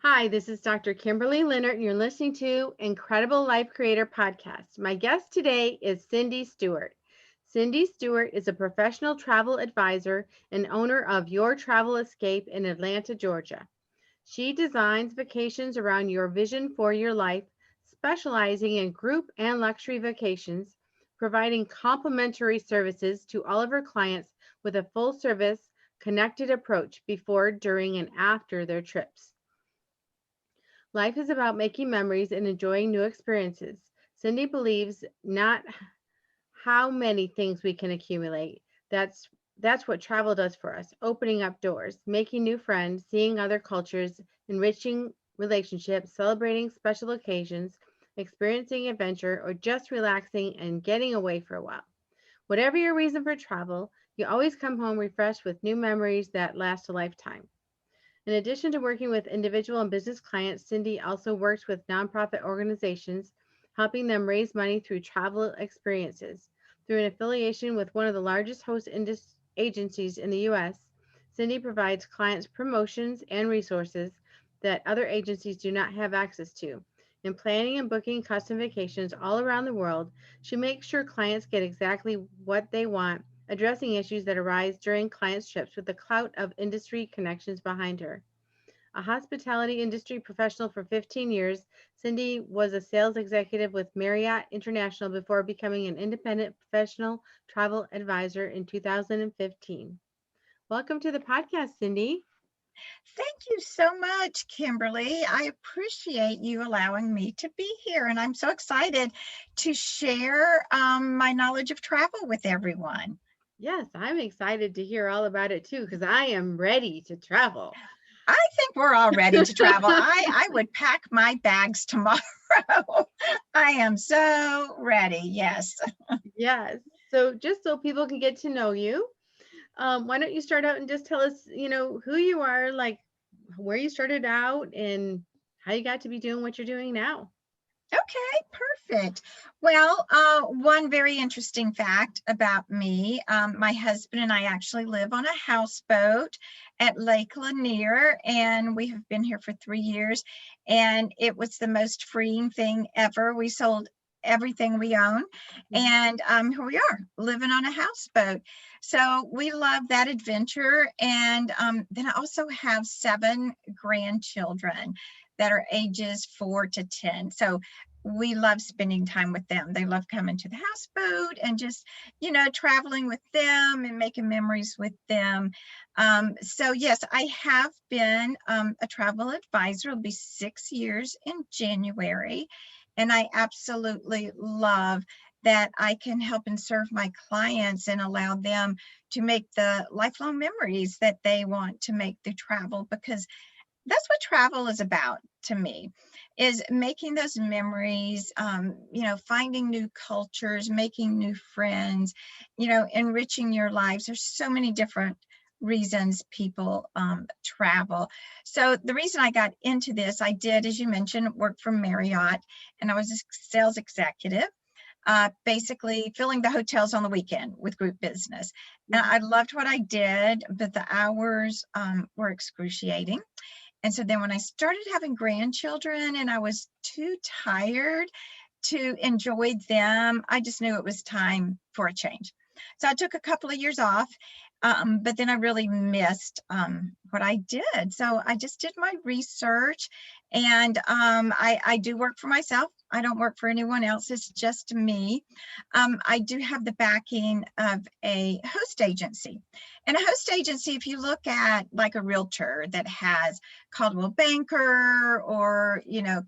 Hi, this is Dr. Kimberley Linert, and you're listening to Incredible Life Creator Podcast. My guest today is Cindy Stuart. Cindy Stuart is a professional travel advisor and owner of Your Travel Escape in Atlanta, Georgia. She designs vacations around your vision for your life, specializing in group and luxury vacations, providing complimentary services to all of her clients with a full service, connected approach before, during, and after their trips. Life is about making memories and enjoying new experiences. Cindy believes not how many things we can accumulate. That's what travel does for us, opening up doors, making new friends, seeing other cultures, enriching relationships, celebrating special occasions, experiencing adventure, or just relaxing and getting away for a while. Whatever your reason for travel, you always come home refreshed with new memories that last a lifetime. In addition to working with individual and business clients, Cindy also works with nonprofit organizations, helping them raise money through travel experiences. Through an affiliation with one of the largest agencies in the U.S., Cindy provides clients promotions and resources that other agencies do not have access to. In planning and booking custom vacations all around the world, she makes sure clients get exactly what they want, addressing issues that arise during clients' trips with the clout of industry connections behind her. A hospitality industry professional for 15 years, Cindy was a sales executive with Marriott International before becoming an independent professional travel advisor in 2015. Welcome to the podcast, Cindy. Thank you so much, Kimberly. I appreciate you allowing me to be here, and I'm so excited to share my knowledge of travel with everyone. Yes, I'm excited to hear all about it too because I am ready to travel. I think we're all ready to travel. I would pack my bags tomorrow. I am so ready. Yes. Yes. So, just so people can get to know you, why don't you start out and just tell us, who you are, like where you started out and how you got to be doing what you're doing now. Okay, perfect. Well, one very interesting fact about me, my husband and I actually live on a houseboat at Lake Lanier, and we have been here for 3 years, and it was the most freeing thing ever. We sold everything we own, Mhm. and here we are, living on a houseboat. So we love that adventure, and then I also have 7 grandchildren that are ages 4 to 10. So we love spending time with them. They love coming to the houseboat and just, traveling with them and making memories with them. So yes, I have been a travel advisor. It'll be 6 years in January. And I absolutely love that I can help and serve my clients and allow them to make the lifelong memories that they want to make through travel, because that's what travel is about to me, is making those memories, finding new cultures, making new friends, enriching your lives. There's so many different reasons people travel. So the reason I got into this, I did, as you mentioned, work for Marriott, and I was a sales executive, basically filling the hotels on the weekend with group business. And Mhm. I loved what I did, but the hours were excruciating. And so then when I started having grandchildren and I was too tired to enjoy them, I just knew it was time for a change. So I took a couple of years off, but then I really missed what I did. So I just did my research, and I do work for myself. I don't work for anyone else. It's just me. I do have the backing of a host agency. And a host agency, if you look at like a realtor that has Caldwell Banker or,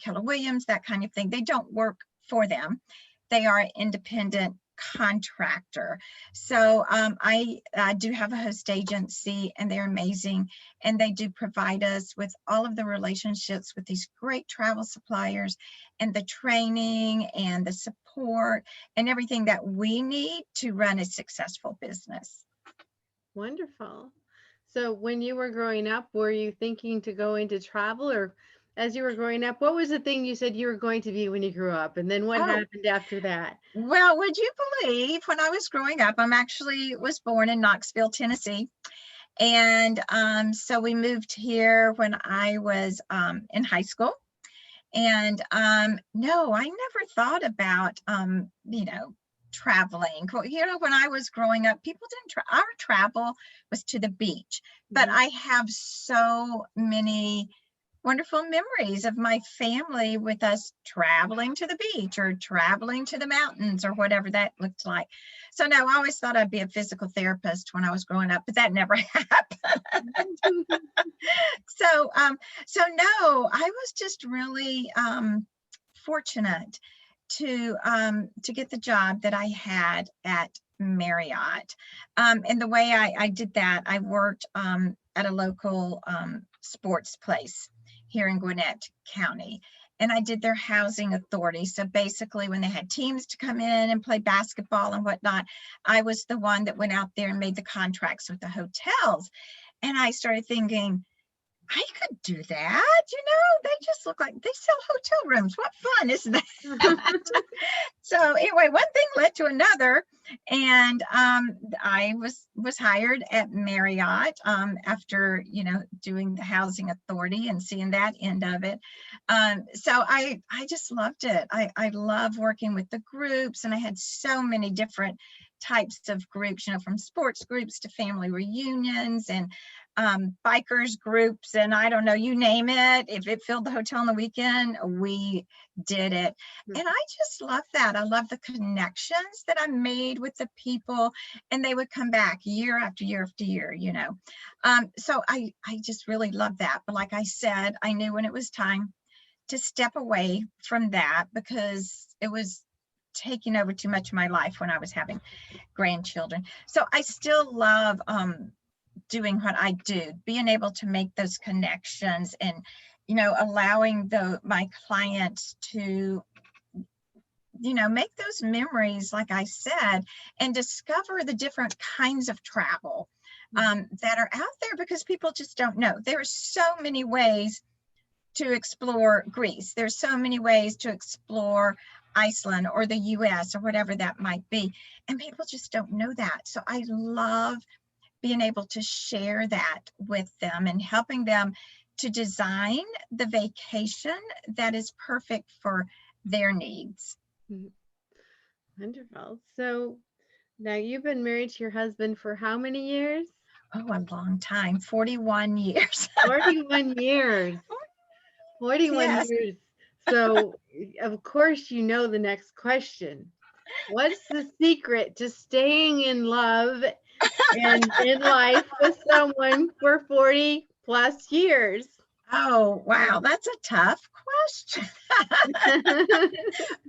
Keller Williams, that kind of thing, they don't work for them. They are an independent contractor. So I do have a host agency, and they're amazing. And they do provide us with all of the relationships with these great travel suppliers and the training and the support and everything that we need to run a successful business. Wonderful. So, when you were growing up, were you thinking to go into travel, or as you were growing up, what was the thing you said you were going to be when you grew up? And then what Oh, happened after that? well, would you believe when I was growing up, I'm actually was born in Knoxville, Tennessee. And so we moved here when I was in high school. And no, I never thought about, traveling. When I was growing up, people didn't, our travel was to the beach. But Mhm. I have so many wonderful memories of my family with us traveling to the beach or traveling to the mountains or whatever that looked like. So no, I always thought I'd be a physical therapist when I was growing up, but that never happened. So, no, I was just really fortunate to get the job that I had at Marriott. And the way I did that, I worked at a local sports place here in Gwinnett County. And I did their housing authority. So basically, when they had teams to come in and play basketball and whatnot, I was the one that went out there and made the contracts with the hotels. And I started thinking, I could do that. They just look like they sell hotel rooms. What fun is that? So anyway, one thing led to another, and I was hired at Marriott after doing the housing authority and seeing that end of it. So I just loved it. I love working with the groups, and I had so many different types of groups, from sports groups to family reunions and bikers groups, and I don't know, you name it. If it filled the hotel on the weekend, we did it. And I just love that. I love the connections that I made with the people, and they would come back year after year after year. So I just really love that. But like I said, I knew when it was time to step away from that because it was taking over too much of my life when I was having grandchildren. So I still love doing what I do, being able to make those connections and, allowing my clients to, make those memories, like I said, and discover the different kinds of travel that are out there, because people just don't know. There are so many ways to explore Greece. There's so many ways to explore Iceland or the US or whatever that might be. And people just don't know that. So I love being able to share that with them and helping them to design the vacation that is perfect for their needs. Wonderful. So now you've been married to your husband for how many years? Oh, a long time, 41 years. 41 years. 41 Yes. years. So, of course, the next question. What's the secret to staying in love and in life with someone for 40 plus years? Oh, wow, that's a tough question.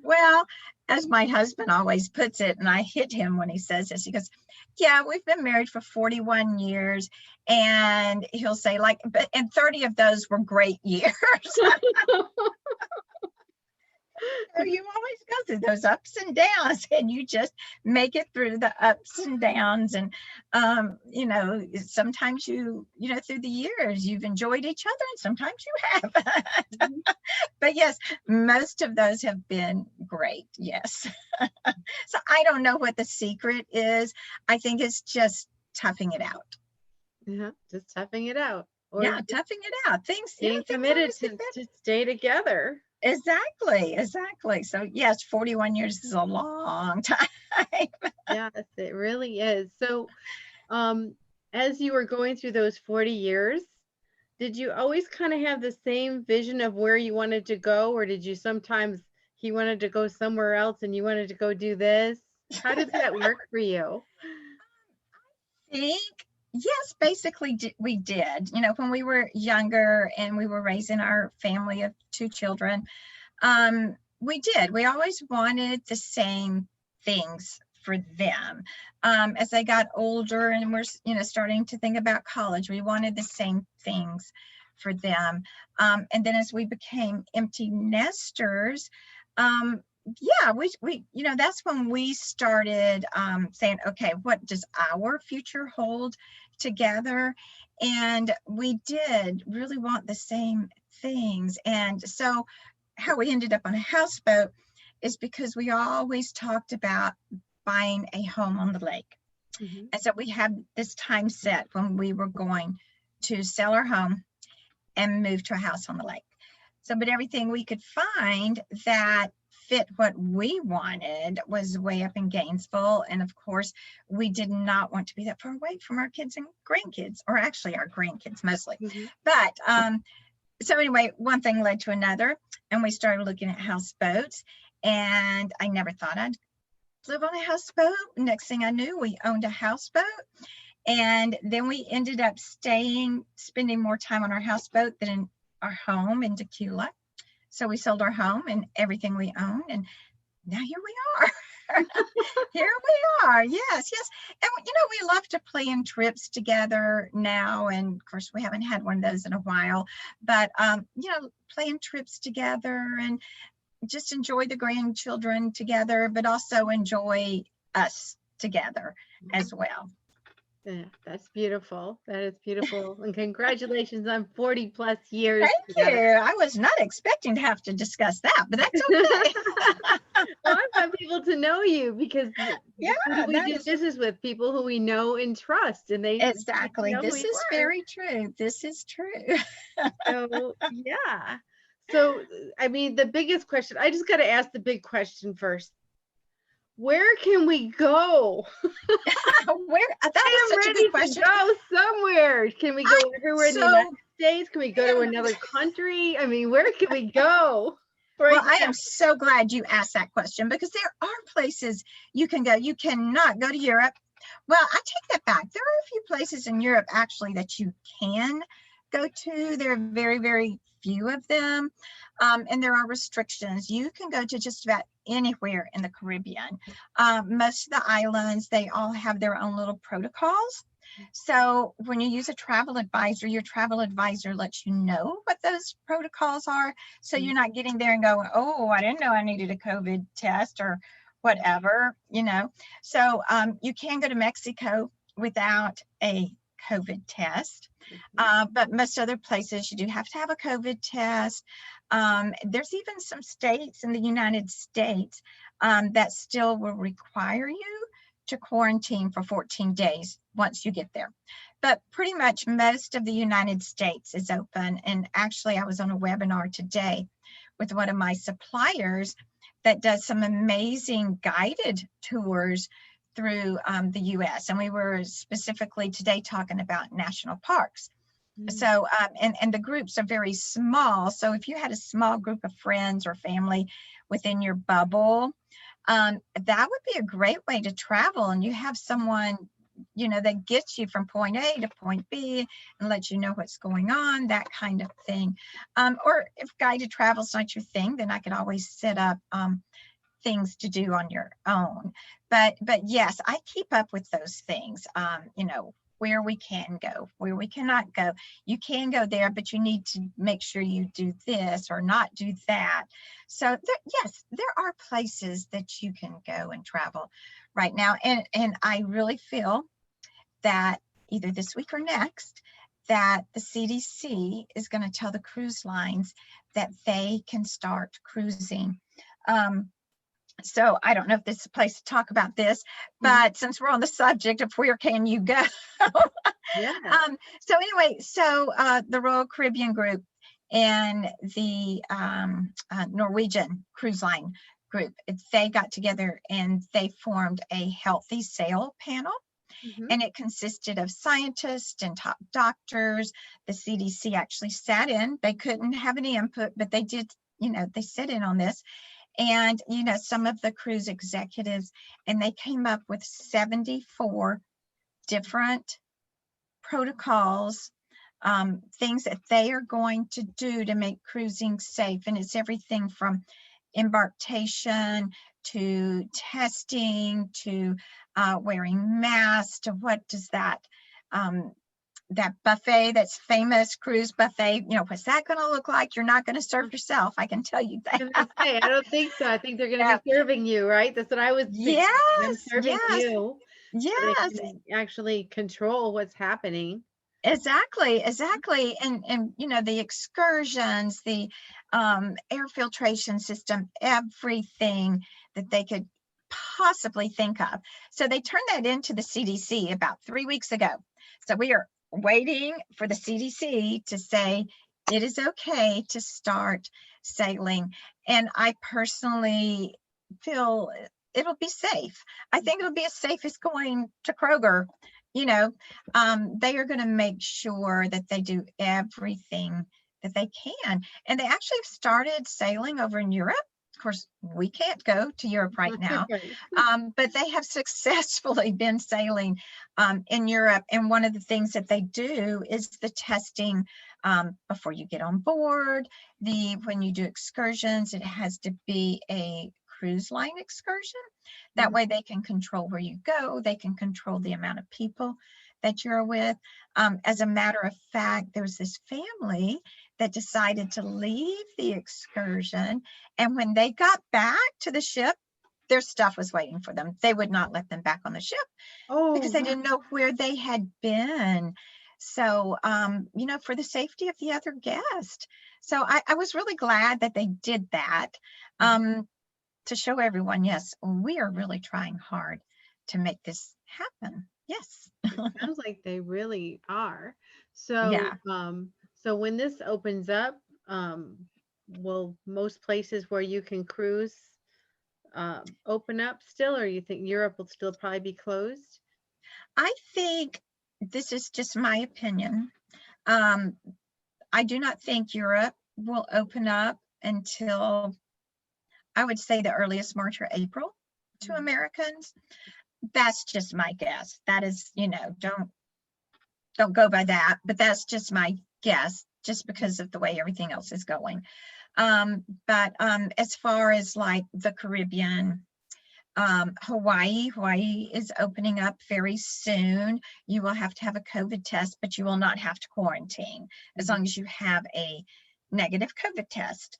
Well, as my husband always puts it, and I hit him when he says this, he goes, yeah, we've been married for 41 years. And he'll say, and 30 of those were great years. You always go through those ups and downs, and you just make it through the ups and downs. And sometimes through the years you've enjoyed each other, and sometimes you haven't. But yes, most of those have been great. Yes. So I don't know what the secret is. I think it's just toughing it out. Yeah, just toughing it out. Or Yeah, toughing it out. Things committed always get to stay together. Exactly. So yes, 41 years is a long time. Yes, it really is. So, as you were going through those 40 years, did you always kind of have the same vision of where you wanted to go, or did you sometimes he wanted to go somewhere else and you wanted to go do this? How did that work for you? Think, yes, basically we did. When we were younger and we were raising our family of 2 children, we did. We always wanted the same things for them. As I got older and we're starting to think about college, we wanted the same things for them. And then as we became empty nesters, yeah, we that's when we started saying, okay, what does our future hold together? And we did really want the same things. And so how we ended up on a houseboat is because we always talked about buying a home on the lake. Mhm. And so we had this time set when we were going to sell our home and move to a house on the lake. So, but everything we could find that fit what we wanted was way up in Gainesville. And of course, we did not want to be that far away from our kids and grandkids, or actually our grandkids mostly. Mhm. But so anyway, one thing led to another, and we started looking at houseboats. And I never thought I'd live on a houseboat. Next thing I knew, we owned a houseboat. And then we ended up spending more time on our houseboat than in our home in Tequila. So we sold our home and everything we own, and now here we are. Here we are. Yes, yes. And we love to plan trips together now. And of course, we haven't had one of those in a while, but plan trips together and just enjoy the grandchildren together, but also enjoy us together as well. Yeah, that's beautiful. That is beautiful. And congratulations on 40 plus years Thank together. you. I was not expecting to have to discuss that, but that's okay. Well, I want people to know you because Yeah, who do we that do is business with? People who we know and trust, and they exactly. know who This you is are. very true. This is true. So, yeah. So, I mean, the biggest question, I just got to ask the big question first. Where can we go? That I is am such a ready good question. to go somewhere. Can we go everywhere in the So, United States? Can we go to another country? I mean, where can we go right well, I now? am so glad you asked that question because there are places you can go. You cannot go to Europe. Well, I take that back. There are a few places in Europe actually that you can go to. There are very, very few of them. And there are restrictions. You can go to just about anywhere in the Caribbean. Most of the islands, they all have their own little protocols. So when you use a travel advisor, your travel advisor lets you know what those protocols are. So you're not getting there and going, oh, I didn't know I needed a COVID test or whatever. So you can go to Mexico without a COVID test. But most other places, you do have to have a COVID test. There's even some states in the United States that still will require you to quarantine for 14 days once you get there. But pretty much most of the United States is open. And actually, I was on a webinar today with one of my suppliers that does some amazing guided tours through the US. And we were specifically today talking about national parks. So, and the groups are very small. So if you had a small group of friends or family within your bubble, that would be a great way to travel. And you have someone, that gets you from point A to point B and lets you know what's going on, that kind of thing. Or if guided travel is not your thing, then I could always set up things to do on your own. But yes, I keep up with those things. Where we can go, where we cannot go. You can go there, but you need to make sure you do this or not do that. So yes, there are places that you can go and travel right now. And I really feel that either this week or next, that the CDC is going to tell the cruise lines that they can start cruising. So I don't know if this is a place to talk about this, but since we're on the subject of where can you go? Yeah. So anyway, the Royal Caribbean Group and the Norwegian Cruise Line Group, they got together and they formed a healthy sail panel. And it consisted of scientists and top doctors. The CDC actually sat in. They couldn't have any input, but they did, they sat in on this. And, some of the cruise executives, and they came up with 74 different protocols, things that they are going to do to make cruising safe. And it's everything from embarkation to testing to wearing masks to what does that buffet, that's famous cruise buffet, what's that going to look like? You're not going to serve yourself, I can tell you that. I don't think so. I think they're going to be serving you, right? That's what I was thinking. Yes, serving you. yes. So they can actually control what's happening. Exactly. And the excursions, the air filtration system, everything that they could possibly think of. So they turned that into the CDC about 3 weeks ago. So we are waiting for the CDC to say it is okay to start sailing. And I personally feel it'll be safe. I think it'll be as safe as going to Kroger. You know, they are going to make sure that they do everything that they can. And they actually started sailing over in Europe. Of course, we can't go to Europe right now, Right. but they have successfully been sailing in Europe. And one of the things that they do is the testing before you get on board. When you do excursions, it has to be a cruise line excursion. That way they can control where you go. They can control the amount of people that you're with. As a matter of fact, there was this family that decided to leave the excursion. And when they got back to the ship, their stuff was waiting for them. They would not let them back on the ship because they didn't know where they had been. So, you know, for the safety of the other guest. So I was really glad that they did that to show everyone, yes, we are really trying hard to make this happen. Yes. It sounds like they really are. So, Yeah. so when this opens up, will most places where you can cruise open up still, or you think Europe will still probably be closed? I think this is just my opinion. I do not think Europe will open up until, I would say, the earliest March or April to Americans. That's just my guess. That is, you know, don't go by that, but that's just my guess, just because of the way everything else is going. But as far as like the Caribbean, Hawaii is opening up very soon. You will have to have a COVID test, but you will not have to quarantine as long as you have a negative COVID test.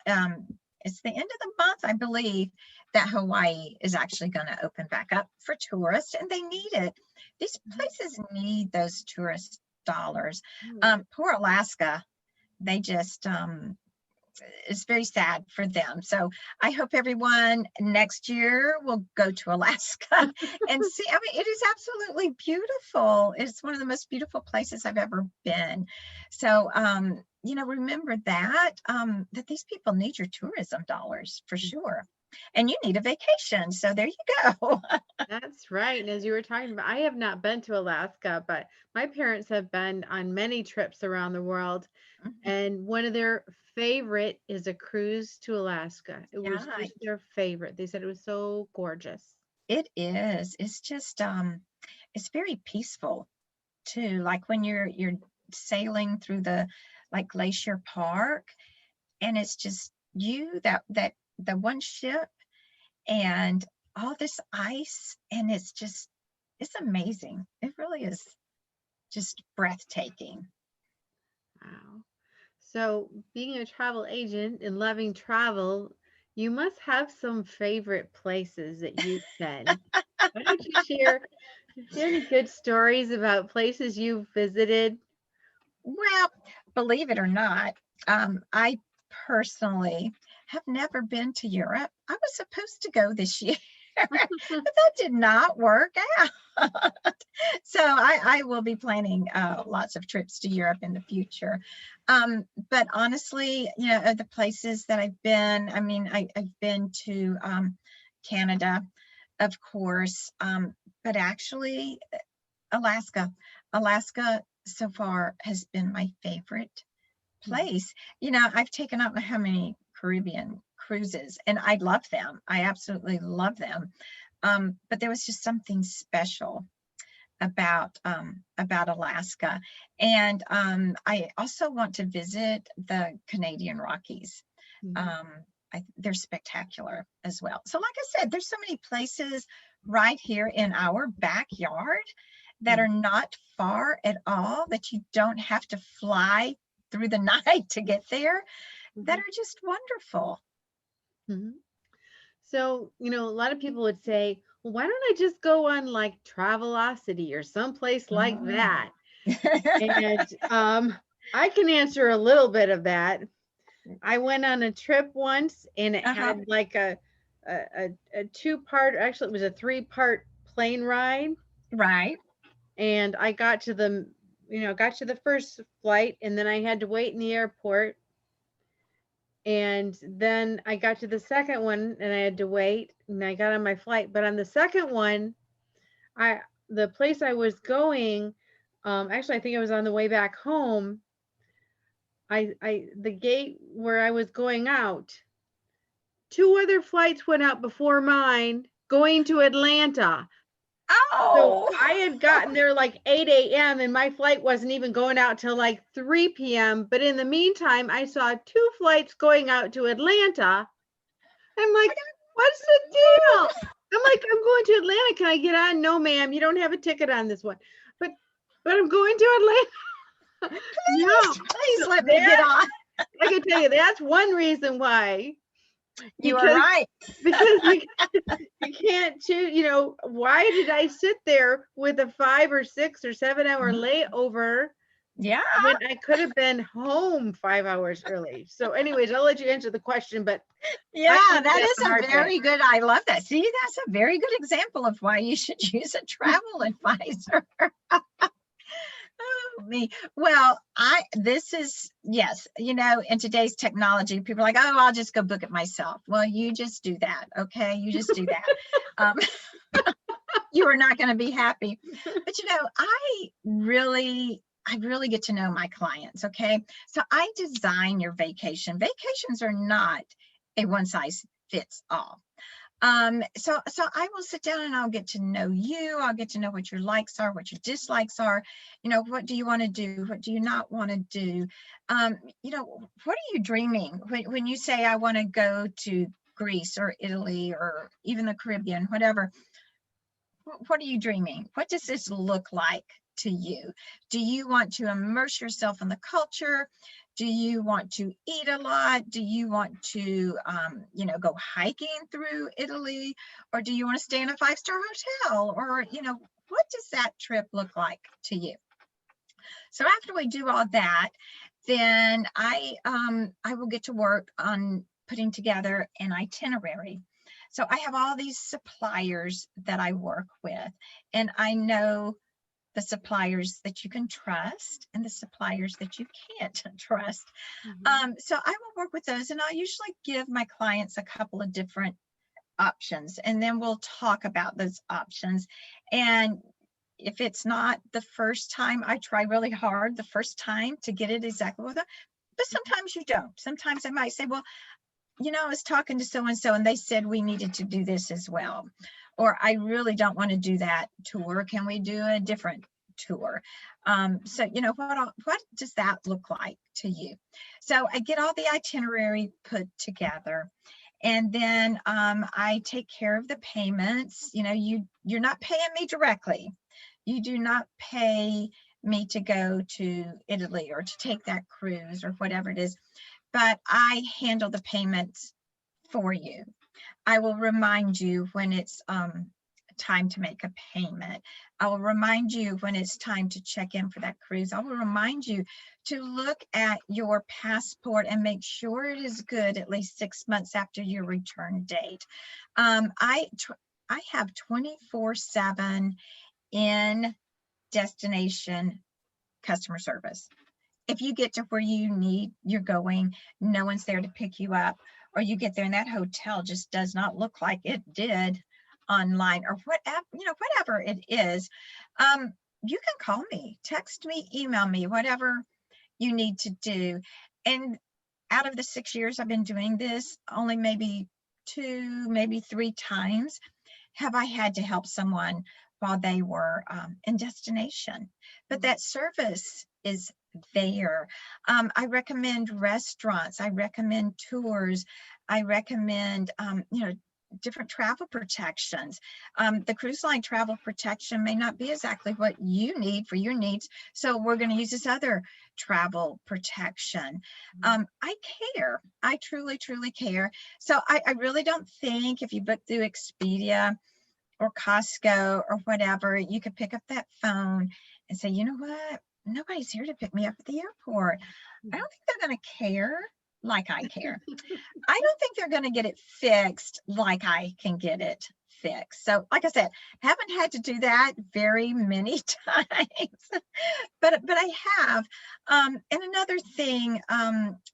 It's the end of the month, I believe, that Hawaii is actually going to open back up for tourists, and they need it. These places need those tourist dollars. Poor Alaska, they just it's very sad for them. So I hope everyone next year will go to Alaska and see. I mean, it is absolutely beautiful. It's one of the most beautiful places I've ever been. So, you know, remember that these people need your tourism dollars for sure. And you need a vacation. So there you go. That's right. And as you were talking about, I have not been to Alaska, but my parents have been on many trips around the world. And one of their favorite is a cruise to Alaska. It was Yeah, just their favorite. They said it was so gorgeous. it is. It's just it's very peaceful too. Like when you're sailing through the like Glacier Park, and it's just you, that the one ship and all this ice, and it's amazing. It really is just breathtaking. Wow. So, being a travel agent and loving travel, you must have some favorite places that you've been. Why don't you share any good stories about places you've visited? Well, believe it or not, I personally have never been to Europe. I was supposed to go this year, but that did not work out. So I will be planning lots of trips to Europe in the future. But honestly, you know, the places that I've been, I mean, I've been to Canada, of course, but actually Alaska. Alaska so far has been my favorite place. You know, I've taken out how many Caribbean cruises, and I love them. I absolutely love them. But there was just something special about Alaska. And I also want to visit the Canadian Rockies. They're spectacular as well. So like I said, there's so many places right here in our backyard that are not far at all, that you don't have to fly through the night to get there, that are just wonderful. So, you know, a lot of people would say, well, why don't I just go on like Travelocity or someplace like that? And I can answer a little bit of that. I went on a trip once and it had like a a two-part, actually it was a three-part plane ride. Right. And I got to got to the first flight, and then I had to wait in the airport. And then I got to the second one and I had to wait, and I got on my flight. But on the second one, the place I was going, actually I think I was on the way back home. The gate where I was going out, two other flights went out before mine going to Atlanta. So Oh, I had gotten there like 8 a.m. and my flight wasn't even going out till like 3 p.m. But in the meantime, I saw two flights going out to Atlanta. I'm like, what's the deal? I'm like, I'm going to Atlanta. Can I get on? No, ma'am, you don't have a ticket on this one. But I'm going to Atlanta. No. please let me get on. I can tell you that's one reason why. You are right. Because you can't choose, why did I sit there with a 5 or 6 or 7 hour layover? Yeah. When I could have been home 5 hours early. So anyways, I'll let you answer the question, but yeah, that is a very good, I love that. See, that's a very good example of why you should use a travel advisor. Oh, me. Well, yes, in today's technology, people are like, oh, I'll just go book it myself. Well, you just do that. Okay. You just do that. You are not going to be happy. But, I really get to know my clients. Okay. So I design your vacation. Vacations are not a one size fits all. So I will sit down and I'll get to know you. I'll get to know what your likes are, what your dislikes are. What do you want to do? What do you not want to do? What are you dreaming when you say, I want to go to Greece or Italy or even the Caribbean, whatever? What are you dreaming? What does this look like to you? Do you want to immerse yourself in the culture? Do you want to eat a lot? Do you want to, go hiking through Italy? Or do you want to stay in a 5-star hotel? Or, what does that trip look like to you? So after we do all that, then I will get to work on putting together an itinerary. So I have all these suppliers that I work with, and I know the suppliers that you can trust and the suppliers that you can't trust. So I will work with those, and I'll usually give my clients a couple of different options, and then we'll talk about those options. And if it's not the first time, I try really hard the first time to get it exactly with them, but sometimes you don't. Sometimes I might say, well, I was talking to so-and-so and they said we needed to do this as well. Or I really don't want to do that tour. Can we do a different tour? So, what does that look like to you? So I get all the itinerary put together, and then I take care of the payments. You're not paying me directly. You do not pay me to go to Italy or to take that cruise or whatever it is, but I handle the payments for you. I will remind you when it's time to make a payment. I will remind you when it's time to check in for that cruise. I will remind you to look at your passport and make sure it is good at least 6 months after your return date. I have 24/7 in destination customer service. If you get to where you're going, no one's there to pick you up, or you get there and that hotel just does not look like it did online, or whatever it is, you can call me, text me, email me, whatever you need to do. And out of the 6 years I've been doing this, only maybe 2, maybe 3 times have I had to help someone while they were in destination. But that service is there. I recommend restaurants. I recommend tours. I recommend, different travel protections. The cruise line travel protection may not be exactly what you need for your needs, so we're going to use this other travel protection. I care. I truly, truly care. So I really don't think if you book through Expedia or Costco or whatever, you could pick up that phone and say, you know what? Nobody's here to pick me up at the airport. I don't think they're going to care like I care. I don't think they're going to get it fixed like I can get it fixed. So, like I said, haven't had to do that very many times, but I have. And another thing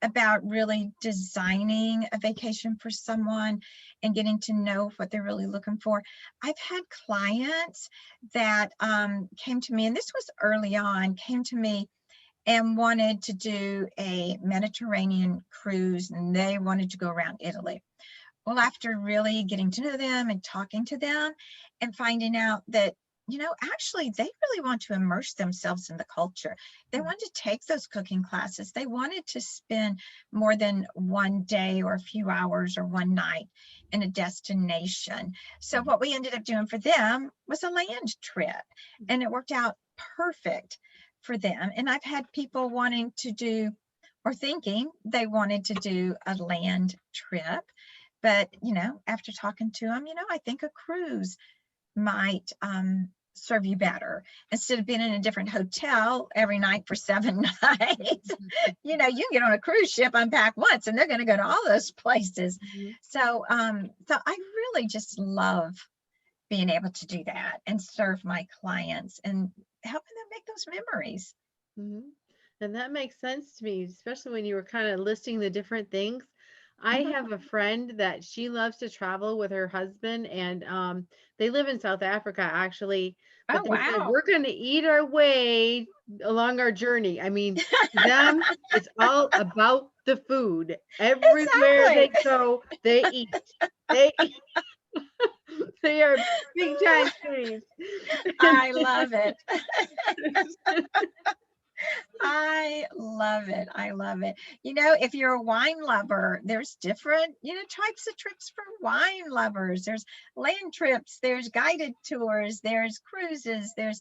about really designing a vacation for someone and getting to know what they're really looking for. I've had clients that came to me, and this was early on, came to me and wanted to do a Mediterranean cruise, and they wanted to go around Italy. Well, after really getting to know them and talking to them and finding out that, actually they really want to immerse themselves in the culture. They wanted to take those cooking classes. They wanted to spend more than one day or a few hours or one night in a destination. So what we ended up doing for them was a land trip, and it worked out perfect for them. And I've had people wanting to do or thinking they wanted to do a land trip. But, after talking to them, I think a cruise might serve you better instead of being in a different hotel every night for 7 nights. You can get on a cruise ship, unpack once, and they're going to go to all those places. So I really just love being able to do that and serve my clients and helping them make those memories. And that makes sense to me, especially when you were kind of listing the different things. I have a friend that she loves to travel with her husband, and they live in South Africa actually. But Oh, they said, wow. we're going to eat our way along our journey. I mean, to them, it's all about the food. Everywhere they Exactly. go, they eat. They eat. They are big time foodies. I love it. I love it. I love it. If you're a wine lover, there's different, types of trips for wine lovers. There's land trips, there's guided tours, there's cruises, there's,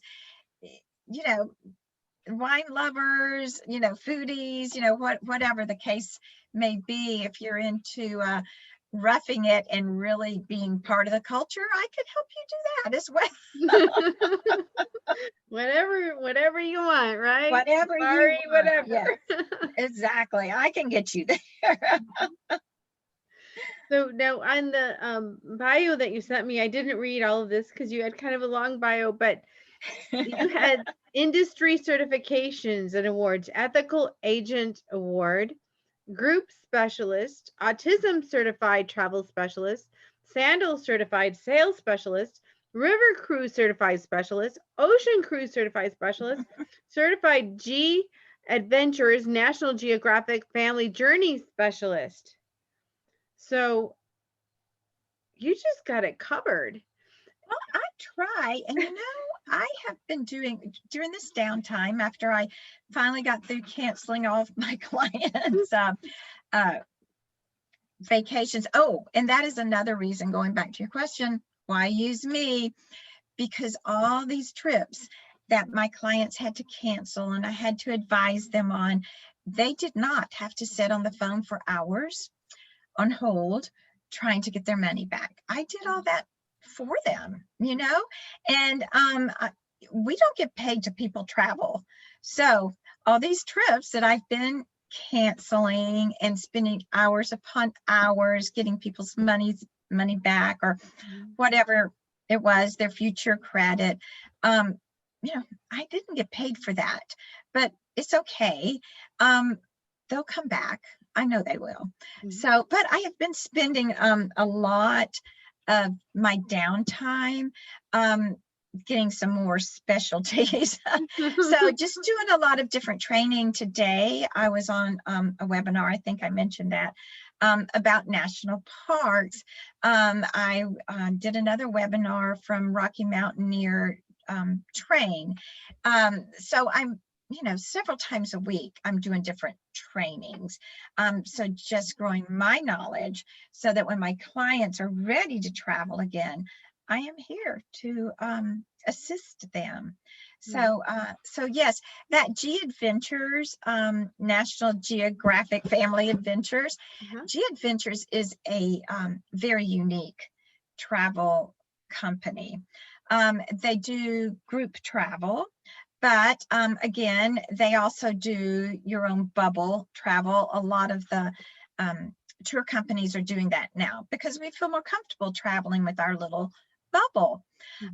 wine lovers, foodies, whatever the case may be. If you're into roughing it and really being part of the culture, I could help you do that as well. Whatever you want, right? Whatever you Sorry, want. whatever. Yes, exactly. I can get you there. So now on the bio that you sent me, I didn't read all of this because you had kind of a long bio, but you had industry certifications and awards: ethical agent award, group specialist, autism certified travel specialist, sandal certified sales specialist, river cruise certified specialist, ocean cruise certified specialist, certified G Adventures National Geographic Family Journey specialist. So you just got it covered. Well, I try, and I have been doing during this downtime after I finally got through canceling all of my clients' vacations. Oh, and that is another reason, going back to your question, why use me? Because all these trips that my clients had to cancel and I had to advise them on, they did not have to sit on the phone for hours on hold trying to get their money back. I did all that for them, and we don't get paid to people travel. So all these trips that I've been canceling and spending hours upon hours getting people's money back, or whatever it was, their future credit, I didn't get paid for that, but it's okay. They'll come back. I know they will. So, but I have been spending a lot of my downtime getting some more specialties. So just doing a lot of different training. Today I was on a webinar, I think I mentioned that, about national parks. I did another webinar from Rocky Mountaineer Train. So I'm, several times a week, I'm doing different trainings. So just growing my knowledge so that when my clients are ready to travel again, I am here to assist them. So, so yes, that G Adventures, National Geographic Family Adventures, G Adventures is a very unique travel company. They do group travel, but again, they also do your own bubble travel. A lot of the tour companies are doing that now because we feel more comfortable traveling with our little bubble.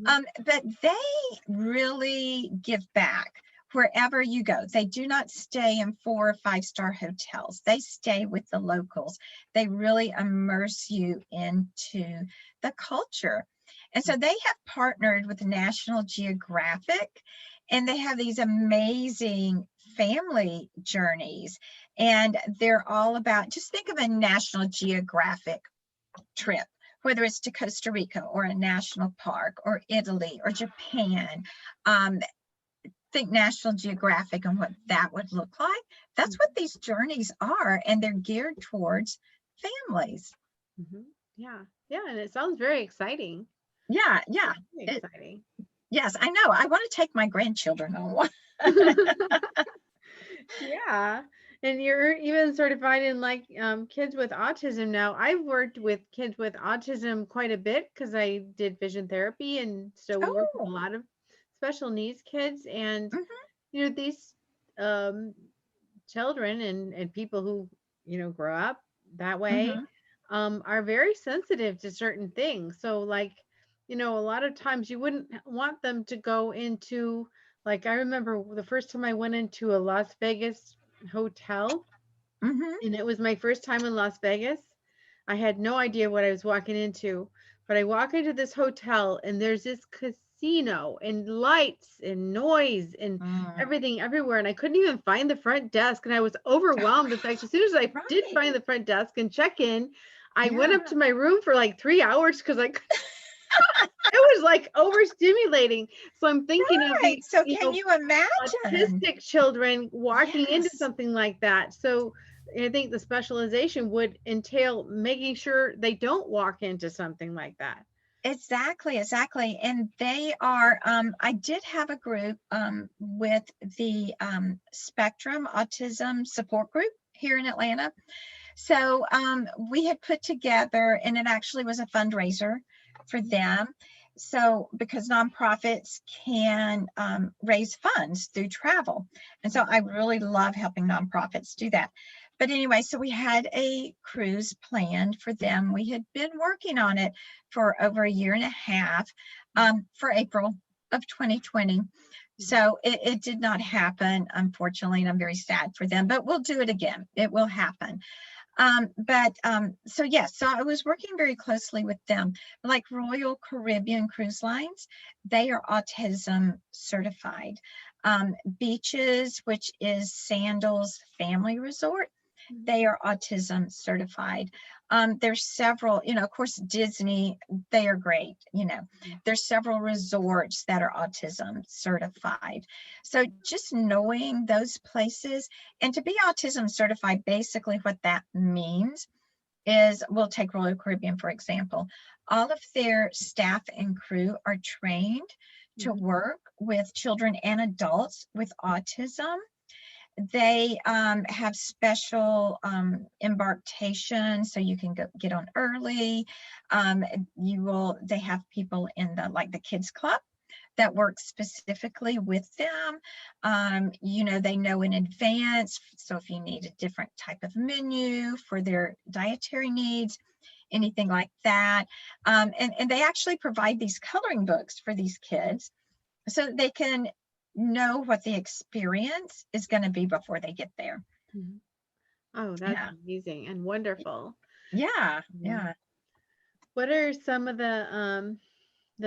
But they really give back wherever you go. They do not stay in 4 or 5-star hotels. They stay with the locals. They really immerse you into the culture. And so they have partnered with National Geographic, and they have these amazing family journeys. And they're all about, just think of a National Geographic trip, whether it's to Costa Rica or a national park or Italy or Japan. Think National Geographic and what that would look like. That's what these journeys are, and they're geared towards families. Yeah, and it sounds very exciting. Yeah. Very exciting. Yes, I know. I want to take my grandchildren on one. Yeah. And you're even certified in like kids with autism now. I've worked with kids with autism quite a bit because I did vision therapy, and so we work with a lot of special needs kids. And these children and people who grow up that way are very sensitive to certain things. So like a lot of times you wouldn't want them to go into, like, I remember the first time I went into a Las Vegas hotel, and it was my first time in Las Vegas. I had no idea what I was walking into, but I walk into this hotel and there's this casino and lights and noise and everything everywhere. And I couldn't even find the front desk. And I was overwhelmed. In fact, as soon as I did find the front desk and check in, I went up to my room for like 3 hours because it was like overstimulating. So I'm thinking of these, so can you imagine autistic children walking into something like that. So I think the specialization would entail making sure they don't walk into something like that. Exactly. And they are, I did have a group with the Spectrum Autism Support Group here in Atlanta. So we had put together, and it actually was a fundraiser for them. So because nonprofits can raise funds through travel. And so I really love helping nonprofits do that. But anyway, so we had a cruise planned for them. We had been working on it for over a year and a half for April of 2020. So it did not happen, unfortunately, and I'm very sad for them, but we'll do it again. It will happen. So yes, so I was working very closely with them, like Royal Caribbean Cruise Lines. They are autism certified. Beaches, which is Sandals Family Resort, they are autism certified. There's several, of course, Disney, they are great. There's several resorts that are autism certified. So just knowing those places, and to be autism certified, basically what that means is, we'll take Royal Caribbean, for example. All of their staff and crew are trained to work with children and adults with autism. They have special embarkation, so you can get on early. They have people in the kids club that work specifically with them. They know in advance, so if you need a different type of menu for their dietary needs, anything like that. And they actually provide these coloring books for these kids so that they can know what the experience is going to be before they get there. Oh, that's amazing and wonderful. Yeah. What are some of the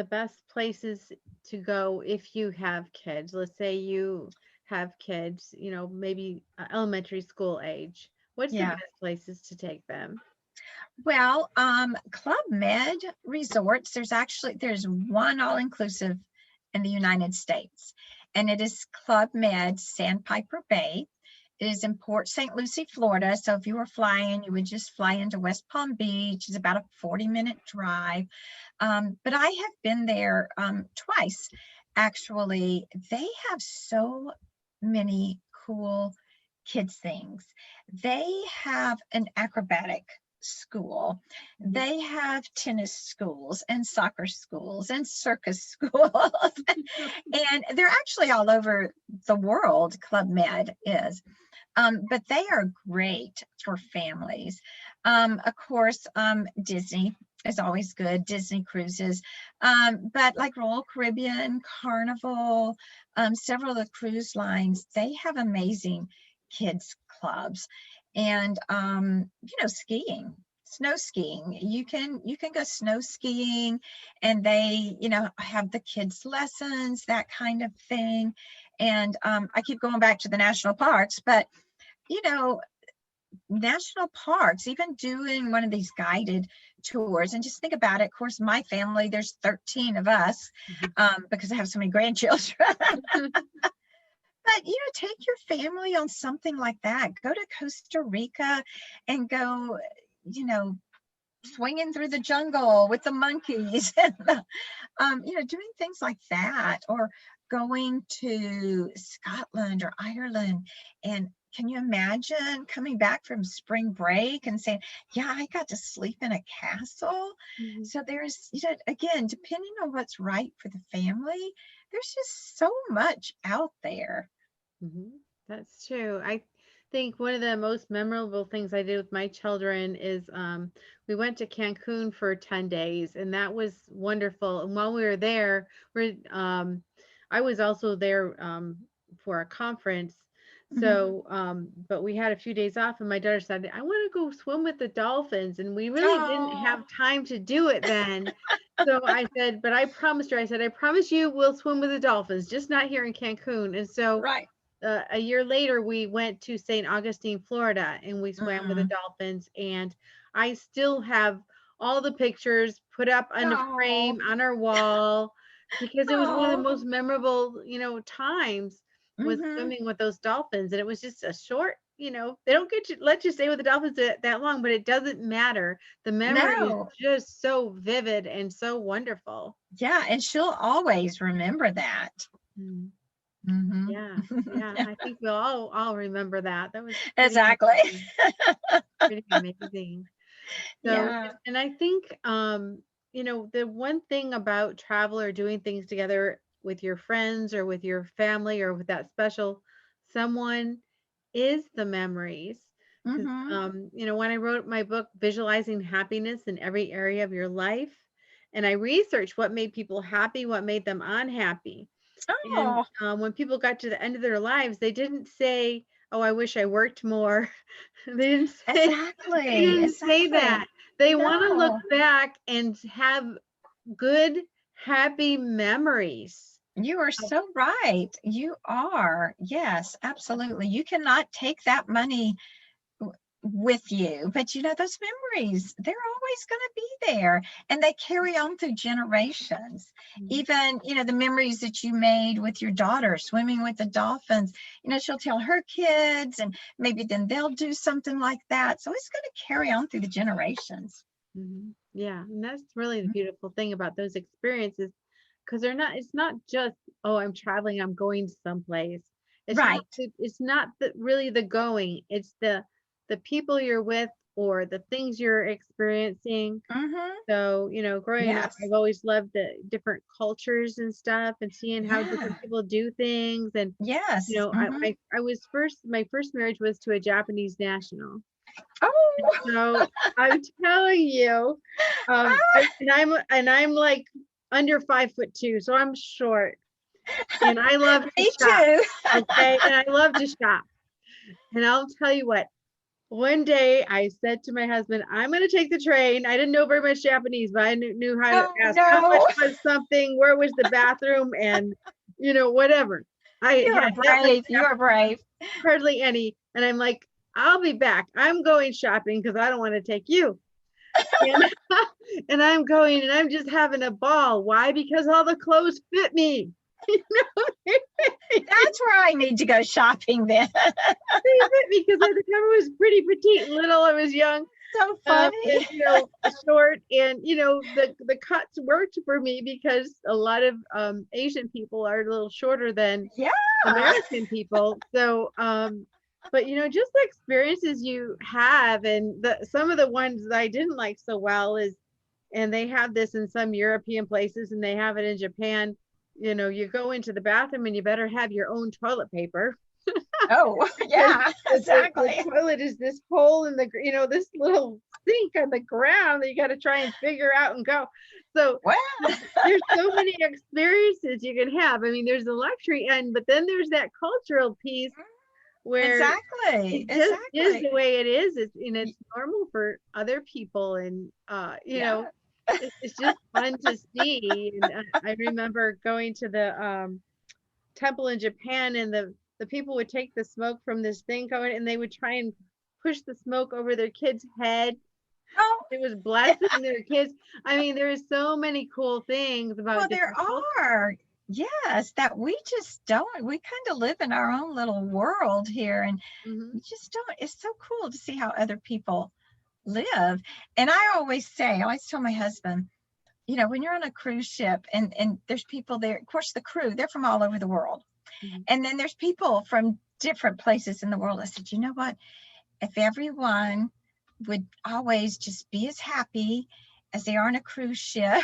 best places to go if you have kids? Let's say you have kids, maybe elementary school age. What's the best places to take them? Well, Club Med resorts, there's one all-inclusive in the United States, and it is Club Med Sandpiper Bay. It is in Port St. Lucie, Florida. So if you were flying, you would just fly into West Palm Beach. It's about a 40-minute drive. But I have been there twice, actually. They have so many cool kids things. They have an acrobatic school. They have tennis schools and soccer schools and circus schools. And they're actually all over the world, Club Med is. But they are great for families. Of course, Disney is always good, Disney cruises. But like Royal Caribbean, Carnival, several of the cruise lines, they have amazing kids clubs. And skiing, snow skiing. You can go snow skiing, and they, have the kids lessons, that kind of thing. And I keep going back to the national parks, but you know, national parks, even doing one of these guided tours, and just think about it. Of course, my family, there's 13 of us, because I have so many grandchildren. But take your family on something like that. Go to Costa Rica and go, swinging through the jungle with the monkeys, and doing things like that, or going to Scotland or Ireland. And can you imagine coming back from spring break and saying, yeah, I got to sleep in a castle? So there's, again, depending on what's right for the family, there's just so much out there. That's true. I think one of the most memorable things I did with my children is we went to Cancun for 10 days, and that was wonderful. And while we were there, I was also there for a conference. So, but we had a few days off, and my daughter said, I want to go swim with the dolphins. And we really didn't have time to do it then. So I said, but I promised her, I said, I promise you we'll swim with the dolphins, just not here in Cancun. And so Right. a year later, we went to St. Augustine, Florida, and we swam with the dolphins. And I still have all the pictures put up on a frame on our wall, because it was one of the most memorable, times was swimming with those dolphins. And it was just a short, they don't get to let you stay with the dolphins that long, but it doesn't matter. The memory is just so vivid and so wonderful. Yeah, and she'll always remember that. Yeah, I think we'll all remember that. That was exactly pretty amazing. So, and I think the one thing about travel or doing things together with your friends or with your family or with that special someone is the memories. 'Cause, when I wrote my book, Visualizing Happiness in Every Area of Your Life, and I researched what made people happy, what made them unhappy. And when people got to the end of their lives, they didn't say, "Oh, I wish I worked more." They didn't say, that. They want to look back and have good, happy memories. You are so right. You are. Yes, absolutely. You cannot take that money with you, but those memories, they're always going to be there, and they carry on through generations. Even the memories that you made with your daughter swimming with the dolphins, she'll tell her kids, and maybe then they'll do something like that. So it's going to carry on through the generations. Yeah, and that's really the beautiful thing about those experiences, because it's not just, oh, I'm traveling, I'm going to someplace. It's not really the going, it's the people you're with or the things you're experiencing. So, growing up, I've always loved the different cultures and stuff, and seeing how different people do things. And, my first marriage was to a Japanese national. So I'm telling you, and I'm like under 5'2", so I'm short, and I love to shop. Okay, and I love to shop. And I'll tell you what, one day I said to my husband, I'm going to take the train. I didn't know very much Japanese, but I knew how to ask how much was something, where was the bathroom, and whatever. You are brave. Hardly any. And I'm like, I'll be back. I'm going shopping because I don't want to take you. And I'm going, and I'm just having a ball. Why? Because all the clothes fit me. That's where I need to go shopping then. They fit me because I was pretty petite and little. I was young. So funny. And, short, and the cuts worked for me because a lot of Asian people are a little shorter than American people. So but just the experiences you have, and some of the ones that I didn't like so well is, and they have this in some European places and they have it in Japan, you go into the bathroom and you better have your own toilet paper. Oh, yeah, The exactly. toilet is this hole in the, this little sink on the ground that you got to try and figure out and go. So Well, there's so many experiences you can have. I mean, there's the luxury end, but then there's that cultural piece where exactly, it just is exactly. the way it is. It's normal for other people, and Yeah. it's just fun to see. And I remember going to the temple in Japan, and the people would take the smoke from this thing going, and they would try and push the smoke over their kids' head. Oh, It was blessing their kids. I mean, there's so many cool things well, about there different cultures. are. Yes, that we just don't. We kind of live in our own little world here, and Hmm. we just don't. It's so cool to see how other people live. And I always tell my husband, when you're on a cruise ship and there's people there, of course, the crew, they're from all over the world. Hmm. And then there's people from different places in the world. I said, you know what? If everyone would always just be as happy as they are on a cruise ship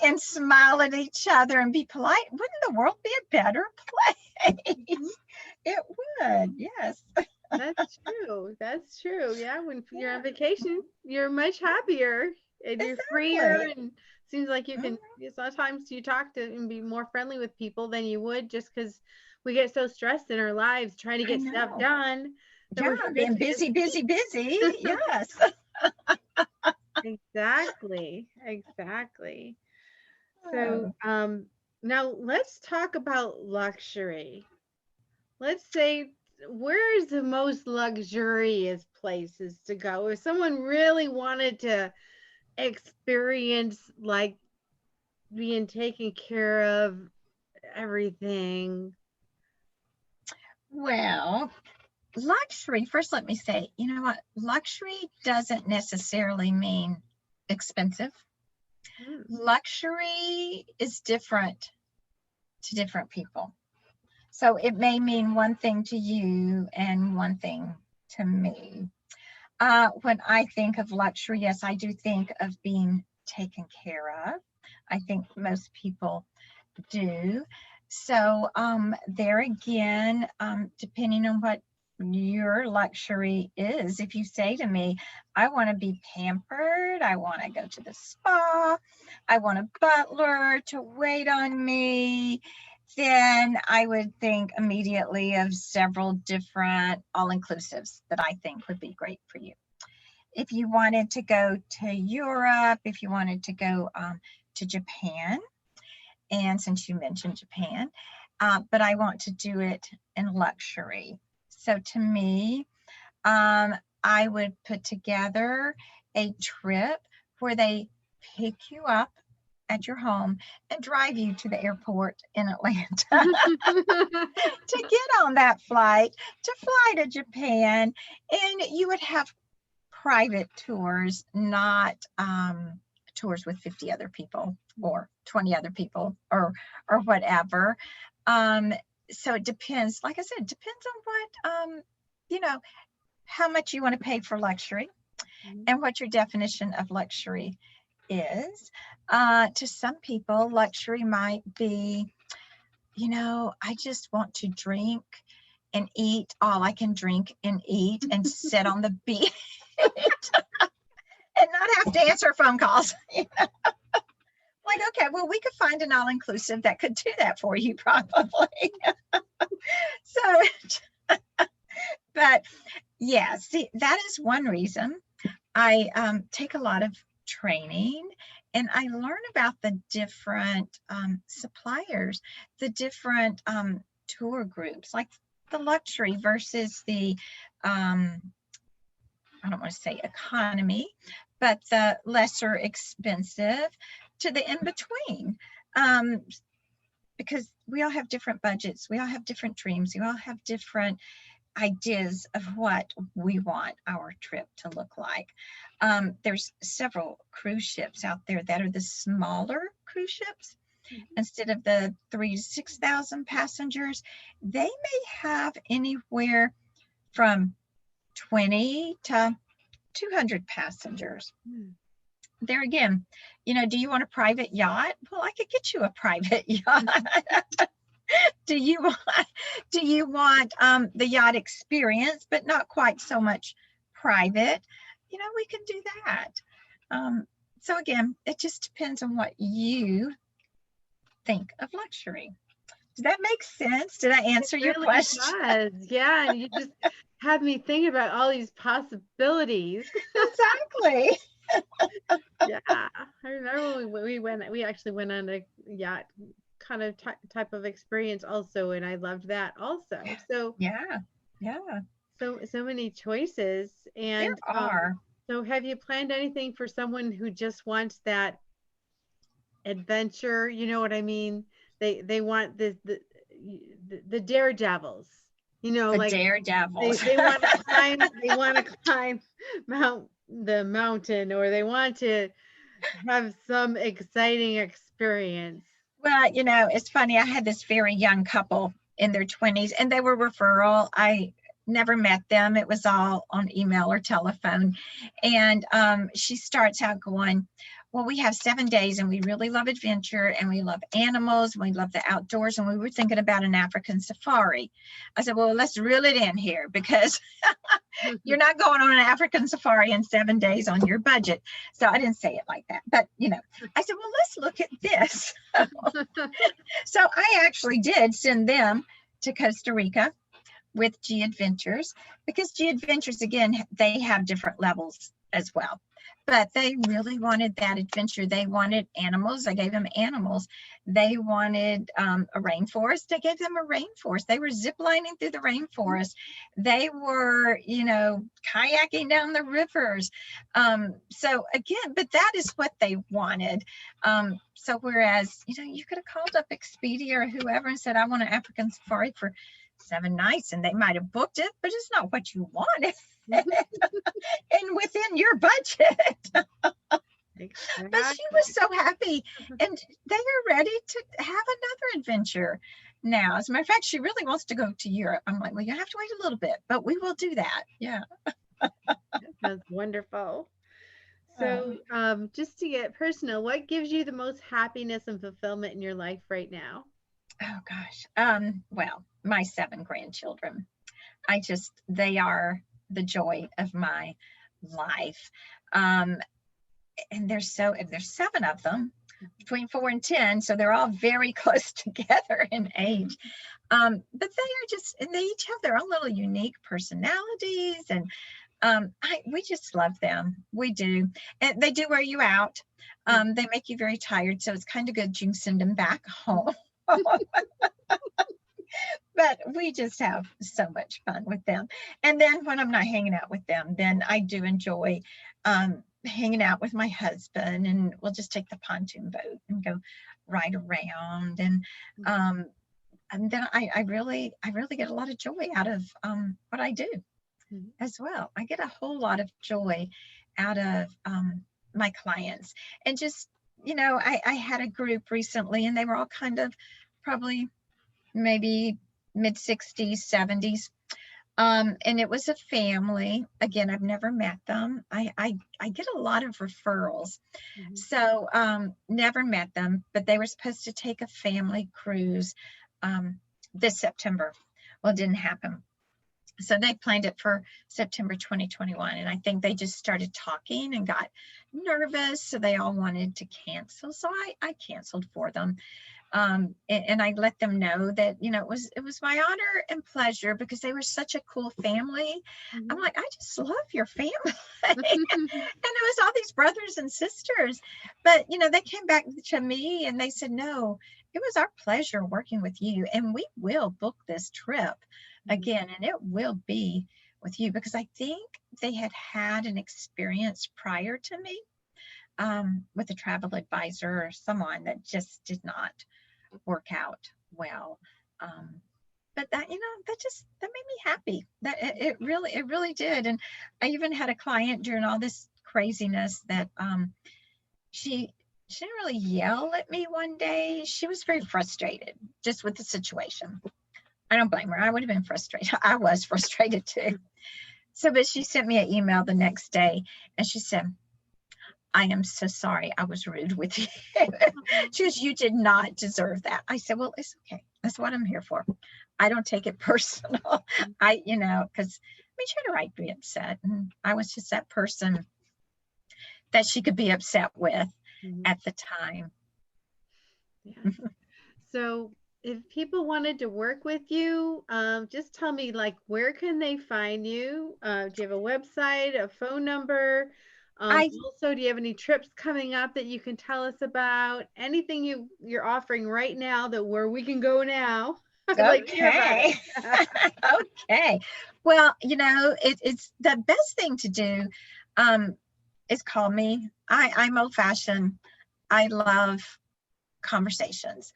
and smile at each other and be polite, wouldn't the world be a better place? It would, yes. That's true. That's true. Yeah, when you're on Yeah, vacation, you're much happier and you're freer, exactly. and seems like you Mhm. can sometimes you talk to and be more friendly with people than you would, just because we get so stressed in our lives trying to I get stuff know. done that Yeah, we forget being to just busy, busy, busy. eat. Yes. Exactly. Exactly. So, Oh, now let's talk about luxury. Let's say, where is the most luxurious places to go if someone really wanted to experience like being taken care of, everything? well, luxury, first let me say, you know what? Luxury doesn't necessarily mean expensive. Hmm. Luxury is different to different people. So it may mean one thing to you and one thing to me. When I think of luxury, yes, I do think of being taken care of. I think most people do. So there again, depending on what your luxury is, if you say to me, I want to be pampered, I want to go to the spa, I want a butler to wait on me, then I would think immediately of several different all-inclusives that I think would be great for you. If you wanted to go to Europe, if you wanted to go to Japan, and since you mentioned Japan, but I want to do it in luxury. So to me, I would put together a trip where they pick you up at your home and drive you to the airport in Atlanta to get on that flight to fly to Japan. And you would have private tours, not tours with 50 other people or 20 other people or whatever. Um, so it depends. Like I said, it depends on what you know how much you want to pay for luxury and what your definition of luxury is. To some people, luxury might be, I just want to drink and eat all I can drink and eat and sit on the beach and not have to answer phone calls. Like, okay, well, we could find an all-inclusive that could do that for you, probably. So, but yeah, see, that is one reason I take a lot of training and I learn about the different suppliers, the different tour groups, like the luxury versus the I don't want to say economy, but the lesser expensive to the in between. Um, because we all have different budgets, we all have different dreams, we all have different ideas of what we want our trip to look like. There's several cruise ships out there that are the smaller cruise ships. Instead of the 3,000 to 6,000 passengers, they may have anywhere from 20 to 200 passengers. There again, do you want a private yacht? Well, I could get you a private yacht. Do you want the yacht experience, but not quite so much private? We can do that. So again, it just depends on what you think of luxury. Does that make sense? Did I answer your Really question? does. Yeah. And you just had me thinking about all these possibilities. Exactly. Yeah. I remember when we actually went on a yacht kind of type of experience also, and I loved that also. So Yeah. Yeah. so many choices. There And are. so have you planned anything for someone who just wants that adventure? You know what I mean? They want the daredevils. The Like daredevils. they want to climb the mountain, or they want to have some exciting experience. Well, it's funny. I had this very young couple in their 20s, and they were referral. I never met them. It was all on email or telephone. And she starts out going, well, we have 7 days and we really love adventure and we love animals and we love the outdoors. And we were thinking about an African safari. I said, well, let's reel it in here, because you're not going on an African safari in 7 days on your budget. So I didn't say it like that, but I said, well, let's look at this. So I actually did send them to Costa Rica with G Adventures, because G Adventures, again, they have different levels as well. But they really wanted that adventure. They wanted animals. I gave them animals. They wanted a rainforest. I gave them a rainforest. They were ziplining through the rainforest. They were, kayaking down the rivers. So again, but that is what they wanted. So whereas, you could have called up Expedia or whoever and said, I want an African safari for 7 nights, and they might have booked it, but it's not what you wanted. And within your budget. Exactly. But she was so happy, and they are ready to have another adventure now. As a matter of fact, she really wants to go to Europe. I'm like, well, you have to wait a little bit, but we will do that. Yeah. That's wonderful. So, just to get personal, what gives you the most happiness and fulfillment in your life right now? Oh gosh. Well, my 7 grandchildren. They are the joy of my life. And there's 7 of them, between 4 and 10. So they're all very close together in age. But they are and they each have their own little unique personalities. And we just love them. We do. And they do wear you out. They make you very tired. So it's kind of good you can send them back home. But we just have so much fun with them. And then when I'm not hanging out with them, then I do enjoy hanging out with my husband, and we'll just take the pontoon boat and go ride around. And then I really get a lot of joy out of what I do as well. I get a whole lot of joy out of my clients. And just, I had a group recently, and they were all kind of probably maybe mid 60s, 70s. And it was a family. Again, I've never met them. I get a lot of referrals. So never met them, but they were supposed to take a family cruise this September. Well, it didn't happen. So they planned it for September 2021. And I think they just started talking and got nervous. So they all wanted to cancel. So I canceled for them. And I let them know that, it was my honor and pleasure, because they were such a cool family. I'm like, I just love your family. And it was all these brothers and sisters. But, they came back to me and they said, no, it was our pleasure working with you. And we will book this trip again, and it will be with you, because I think they had an experience prior to me with a travel advisor or someone that just did not work out well. But that made me happy. That it really did. And I even had a client during all this craziness that she didn't really yell at me one day. She was very frustrated just with the situation. I don't blame her. I would have been frustrated. I was frustrated too. So, but she sent me an email the next day, and she said, I am so sorry I was rude with you. She goes, you did not deserve that. I said, well, it's okay. That's what I'm here for. I don't take it personal. Because she had a right to be upset. And I was just that person that she could be upset with at the time. Yeah. So if people wanted to work with you, just tell me, like, where can they find you? Do you have a website, a phone number? I Also, do you have any trips coming up that you can tell us about? Anything you're offering right now that where we can go now? I'd like to hear about Okay. it. Okay. Well, it's the best thing to do is call me. I'm old fashioned. I love conversations.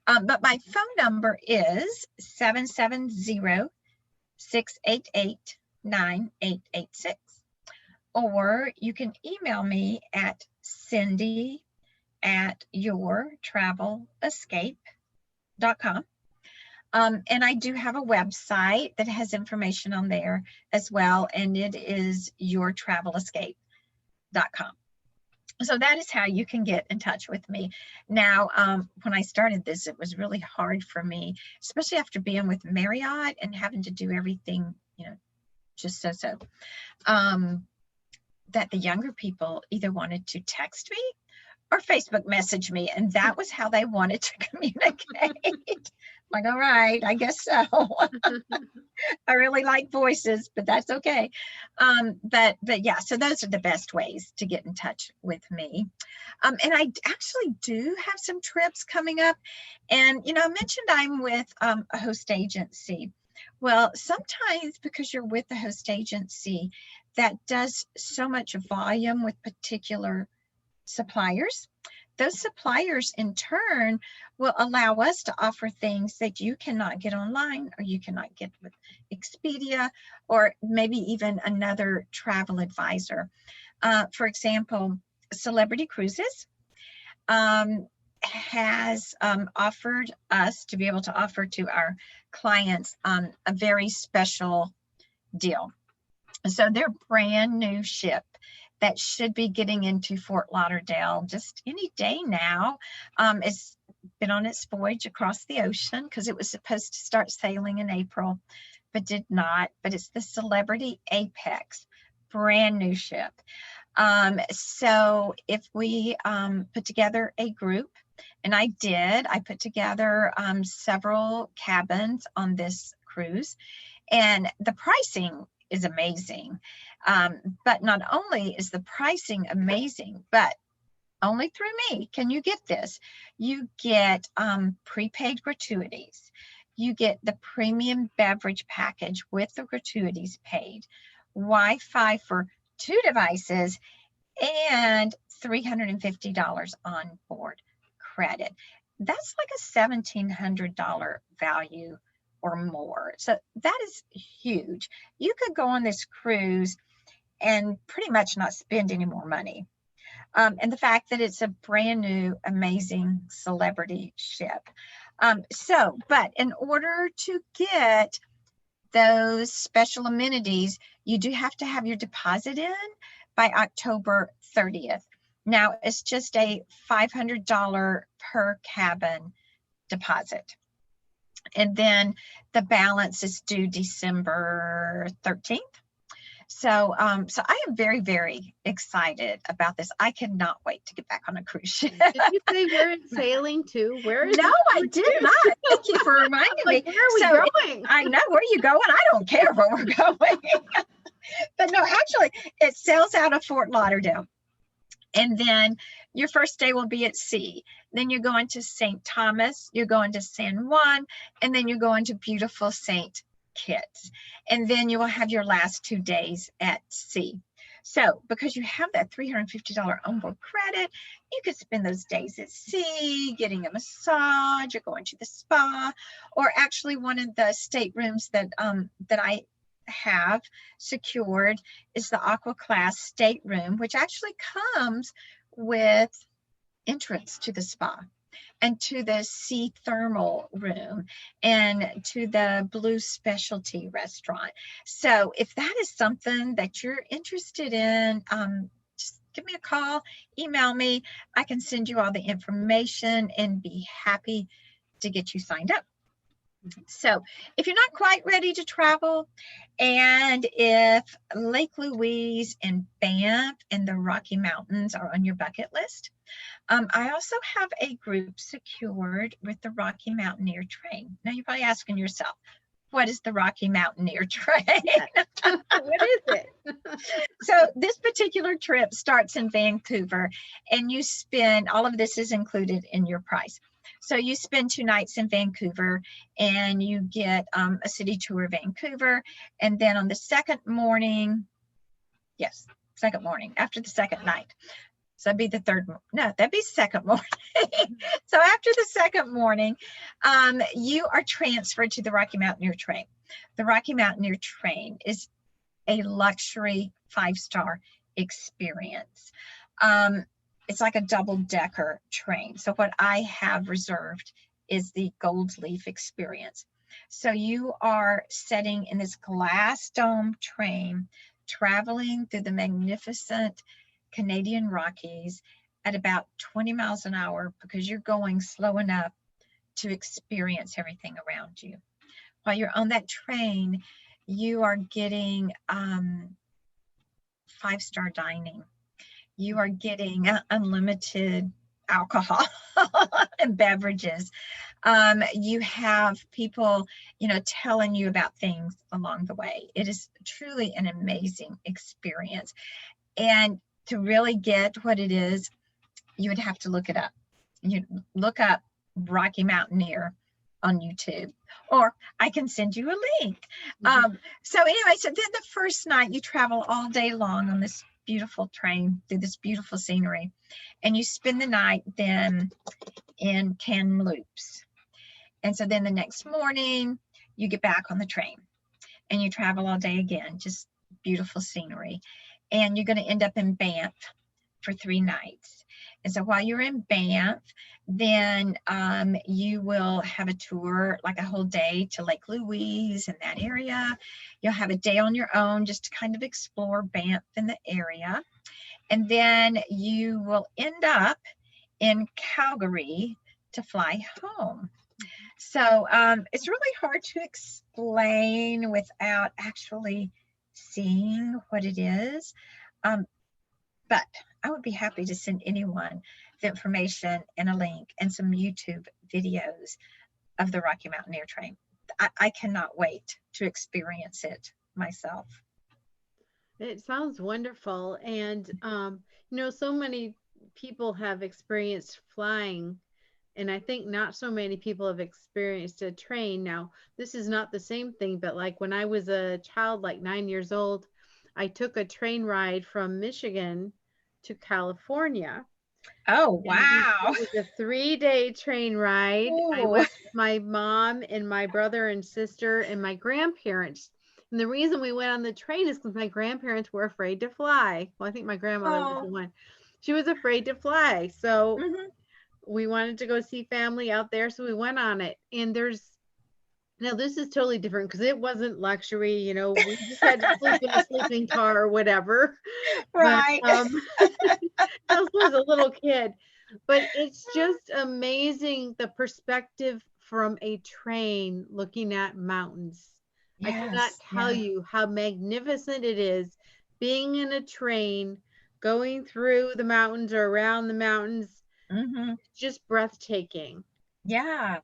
But my phone number is 770-688-9886. Or you can email me at cindy@yourtravelescape.com. And I do have a website that has information on there as well, and it is yourtravelescape.com. So that is how you can get in touch with me. Now, when I started this, it was really hard for me, especially after being with Marriott and having to do everything, just so, that the younger people either wanted to text me or Facebook message me, and that was how they wanted to communicate. Like, all right, I guess so. I really like voices, but that's okay. But yeah, so those are the best ways to get in touch with me. And I actually do have some trips coming up. And, I mentioned I'm with a host agency. Well, sometimes because you're with a host agency that does so much volume with particular suppliers, those suppliers in turn will allow us to offer things that you cannot get online, or you cannot get with Expedia, or maybe even another travel advisor. For example, Celebrity Cruises has offered us to be able to offer to our clients a very special deal. So their brand new ship that should be getting into Fort Lauderdale just any day now. It's been on its voyage across the ocean because it was supposed to start sailing in April, but did not. But it's the Celebrity Apex, brand new ship. So if we put together a group, and I put together several cabins on this cruise, and the pricing is amazing. But not only is the pricing amazing, but only through me can you get this. You get prepaid gratuities. You get the premium beverage package with the gratuities paid, Wi-Fi for 2 devices, and $350 on board credit. That's like a $1,700 value or more. So that is huge. You could go on this cruise and pretty much not spend any more money. And the fact that it's a brand new, amazing Celebrity ship. But in order to get those special amenities, you do have to have your deposit in by October 30th. Now, it's just a $500 per cabin deposit. And then the balance is due December 13th. So I am very, very excited about this. I cannot wait to get back on a cruise ship. Did you say we're sailing too? Where is No, I did not. Thank you for reminding me. Where are we going? I know where you going. I don't care where we're going. But no, actually, it sails out of Fort Lauderdale. And then your first day will be at sea. Then you're going to St. Thomas, you're going to San Juan, and then you're going to beautiful St. Kitts. And then you will have your last 2 days at sea. So because you have that $350 onboard credit, you could spend those days at sea, getting a massage, or going to the spa, or actually one of the staterooms that I have secured is the Aqua Class stateroom, which actually comes with entrance to the spa and to the sea thermal room and to the Blue Specialty restaurant. So if that is something that you're interested in, just give me a call, email me. I can send you all the information and be happy to get you signed up. So if you're not quite ready to travel, and if Lake Louise and Banff and the Rocky Mountains are on your bucket list, I also have a group secured with the Rocky Mountaineer Train. Now you're probably asking yourself, what is the Rocky Mountaineer Train? What is it? So this particular trip starts in Vancouver, and you spend, all of this is included in your price. So you spend 2 nights in Vancouver, and you get a city tour of Vancouver. And then on the second morning, second morning, after the second night. So that'd be the third, no, that'd be second morning. So after the second morning, you are transferred to the Rocky Mountaineer Train. The Rocky Mountaineer Train is a luxury 5-star experience. It's like a double-decker train. So what I have reserved is the Gold Leaf experience. So you are sitting in this glass dome train, traveling through the magnificent Canadian Rockies at about 20 miles an hour, because you're going slow enough to experience everything around you. While you're on that train, you are getting 5-star dining. You are getting unlimited alcohol and beverages. You have people, telling you about things along the way. It is truly an amazing experience. And to really get what it is, you would have to look it up. You look up Rocky Mountaineer on YouTube, or I can send you a link. So anyway, so then the first night you travel all day long on this beautiful train through this beautiful scenery, and you spend the night then in Kamloops. And so then the next morning you get back on the train and you travel all day again, just beautiful scenery. And you're going to end up in Banff for 3 nights. And so while you're in Banff, then you will have a tour, like a whole day to Lake Louise and that area. You'll have a day on your own just to kind of explore Banff in the area. And then you will end up in Calgary to fly home. So it's really hard to explain without actually seeing what it is. But I would be happy to send anyone the information and a link and some YouTube videos of the Rocky Mountaineer Train. I cannot wait to experience it myself. It sounds wonderful. And, so many people have experienced flying, and I think not so many people have experienced a train. Now, this is not the same thing, but like when I was a child, like 9 years old, I took a train ride from Michigan to California. Oh, wow. It was a 3-day train ride. I Ooh. went with my mom and my brother and sister and my grandparents. And the reason we went on the train is because my grandparents were afraid to fly. Well, I think my grandmother was the one. She was afraid to fly. So we wanted to go see family out there. So we went on it. And now this is totally different because it wasn't luxury. We just had to sleep in a sleeping car or whatever. Right. But, I was a little kid. But it's just amazing, the perspective from a train looking at mountains. I cannot tell you how magnificent it is being in a train, going through the mountains or around the mountains. It's just breathtaking. Yeah,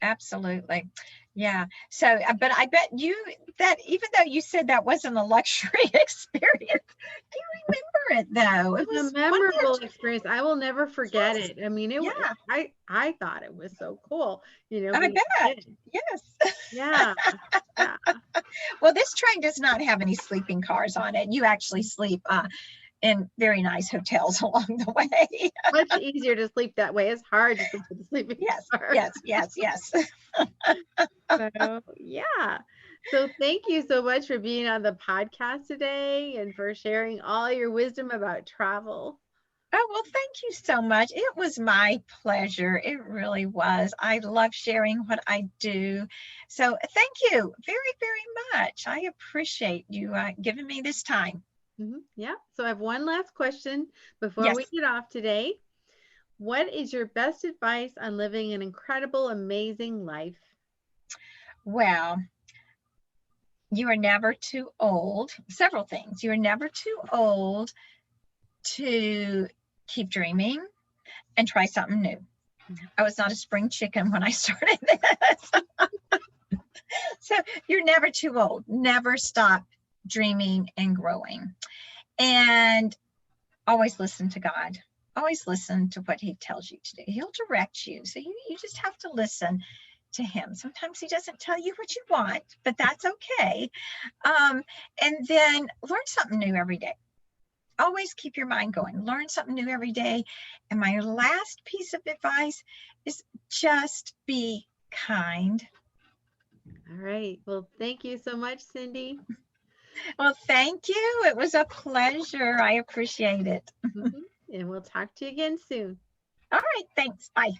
absolutely. Yeah. So, but I bet you that even though you said that wasn't a luxury experience, you remember it though. It was a memorable experience. I will never forget it. I mean, I thought it was so cool. I bet. Yes. Yeah. Well, this train does not have any sleeping cars on it. You actually sleep in very nice hotels along the way. Much easier to sleep that way. It's hard to sleep with a sleeping car. Yes. So, yeah. So thank you so much for being on the podcast today and for sharing all your wisdom about travel. Oh, well, thank you so much. It was my pleasure. It really was. I love sharing what I do. So thank you very, very much. I appreciate you giving me this time. Yeah. So I have one last question before we get off today. What is your best advice on living an incredible, amazing life? Well, you are never too old. Several things. You are never too old to keep dreaming and try something new. I was not a spring chicken when I started this. So you're never too old. Never stop dreaming and growing. And always listen to God. Always listen to what he tells you to do. He'll direct you. So you just have to listen to him. Sometimes he doesn't tell you what you want, but that's okay. And then learn something new every day. Always keep your mind going. Learn something new every day. And my last piece of advice is just be kind. All right. Well, thank you so much, Cindy. Well, thank you. It was a pleasure. I appreciate it. And we'll talk to you again soon. All right. Thanks. Bye.